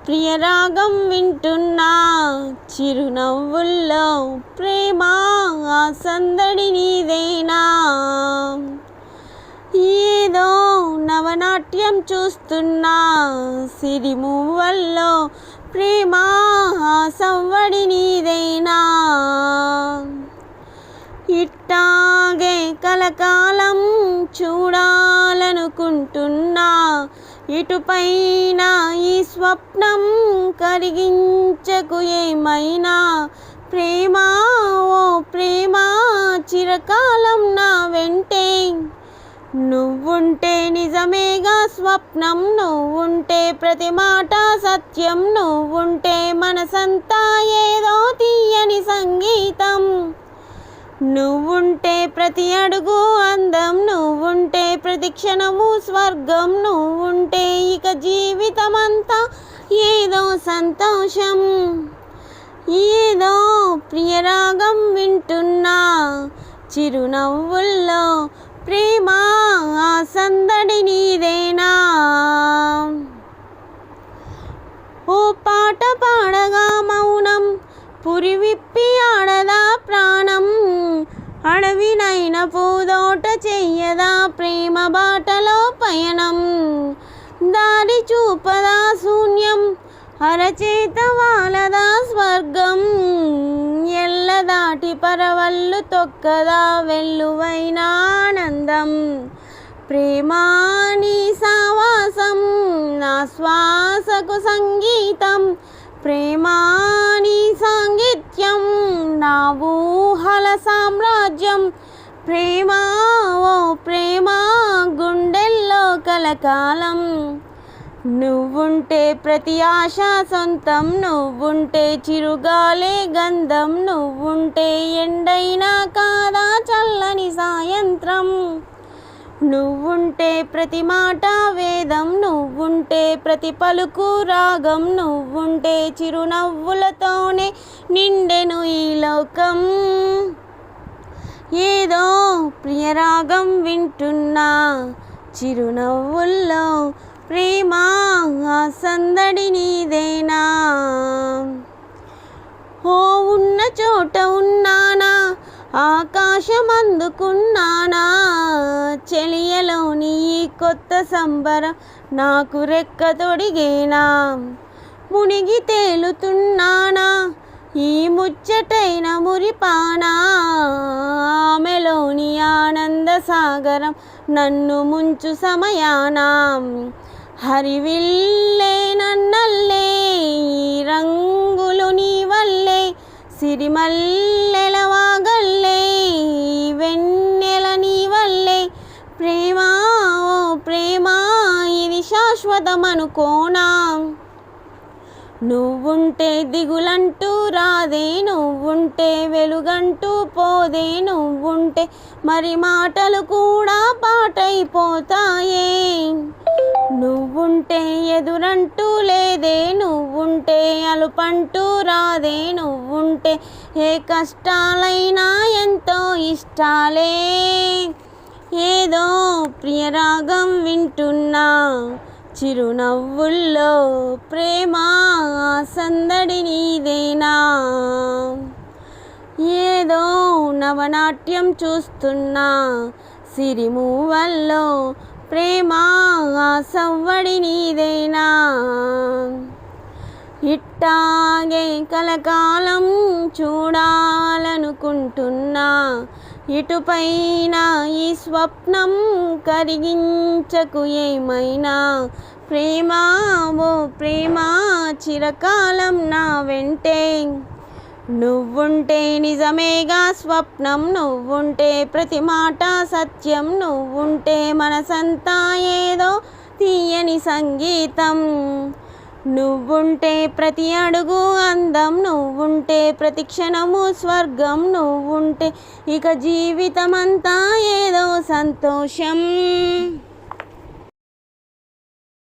ప్రియరాగం వింటున్నా, చిరునవ్వుల్లో ప్రేమ ఆ సందడి నీదేనా. ఏదో నవనాట్యం చూస్తున్నా, సిరిమువ్వల్లో ప్రేమ ఆ సవ్వడి నీదేనా. ఇట్టాగే కలకాలం చూడాలనుకుంటున్నా, ఇటుపైన ఈ స్వప్నం కరిగించకు ఏమైనా. ప్రేమ ఓ ప్రేమ చిరకాలం నా వెంటే, నువ్వుంటే నిజమేగా స్వప్నం, నువ్వుంటే ప్రతి మాట సత్యం, నువ్వుంటే మనసంతా ఏదో తీయని సంగీతం. నువ్వుంటే ప్రతి అడుగు అందం, నువ్వుంటే ప్రతి క్షణము స్వర్గం, నువ్వుంటే ఇక జీవితమంతా ఏదో సంతోషం. ఏదో ప్రియరాగం వింటున్నా, చిరునవ్వుల్లో ప్రేమ ఆ సందడి నీదేనా. ఓ పాట పాడగా మౌనం, పురి విప్పి ఆడదా ప్రాణం, అడవినైన పూదోట చెయ్యదా ప్రేమ బాటలో పయనం. దారి చూపదా శూన్యం, అరచేత వాలదా స్వర్గం, ఎల్ల దాటి పరవళ్ళు తొక్కదా వెల్లువైన ఆనందం. ప్రేమ నీ సావాసం నా శ్వాసకు సంగీతం, ప్రేమ నీ సాంగిత్యం నా ఊహల సామ్రాజ్యం. ప్రేమ ఓ ప్రేమ గుండెల్లో కలకాలం, నువ్వుంటే ప్రతి ఆశ సొంతం, నువ్వుంటే చిరుగాలే గంధం, నువ్వుంటే ఎండైనా కాదా చల్లని సాయంత్రం. నువ్వుంటే ప్రతి మాట వేదం, నువ్వుంటే ప్రతి పలుకు రాగం, నువ్వుంటే చిరునవ్వులతోనే నిండెను ఈ లోకం. ఏదో ప్రియరాగం వింటున్నా, చిరునవ్వుల్లో ప్రేమ ఆ సందడి నీదేనా. ఓ ఉన్న చోట ఉన్నానా, ఆకాశం అందుకున్నానా, చెలియలోని ఈ కొత్త సంబరం నాకు రెక్క తొడిగేనా. మునిగి తేలుతున్నానా ఈ ముచ్చటైన మురిపానా, ఆమెలోని ఆనంద సాగరం నన్ను ముంచు సమయాన. హరివిల్లే నన్నల్లే ఈ రంగులు నీ వల్లే, సిరిమల్లెల వాగల్లే ఈ వెన్నెల నీ వల్లే. ప్రేమ ఓ ప్రేమ ఇది శాశ్వతమనుకోనా. నువ్వుంటే దిగులంటూ రాదే, నువ్వుంటే వెలుగంటూ పోదే, నువ్వుంటే మరి మాటలు కూడా పాటైపోతాయే. నువ్వుంటే ఎదురంటూ లేదే, నువ్వుంటే అలుపంటూ రాదే, నువ్వుంటే ఏ కష్టాలైనా ఎంతో ఇష్టాలే. ఏదో ప్రియరాగం వింటున్నా, చిరునవ్వుల్లో ప్రేమ ఆ సందడి నీదేనా. ఏదో నవనాట్యం చూస్తున్నా, సిరిమువ్వల్లో ప్రేమ ఆ సవ్వడి నీదేనా. ఇట్టాగే కలకాలం చూడాలనుకుంటున్నా, ఇటుపైన ఈ స్వప్నం కరిగించకు ఏమైనా. ప్రేమ ఓ ప్రేమ చిరకాలం నా వెంటే, నువ్వుంటే నిజమేగా స్వప్నం, నువ్వుంటే ప్రతి మాట సత్యం, నువ్వుంటే మనసంతా ఏదో తీయని సంగీతం. నువ్వుంటే ప్రతి అడుగు అందం, నువ్వుంటే ప్రతి క్షణము స్వర్గం, నువ్వుంటే ఇక జీవితమంతా ఏదో సంతోషం.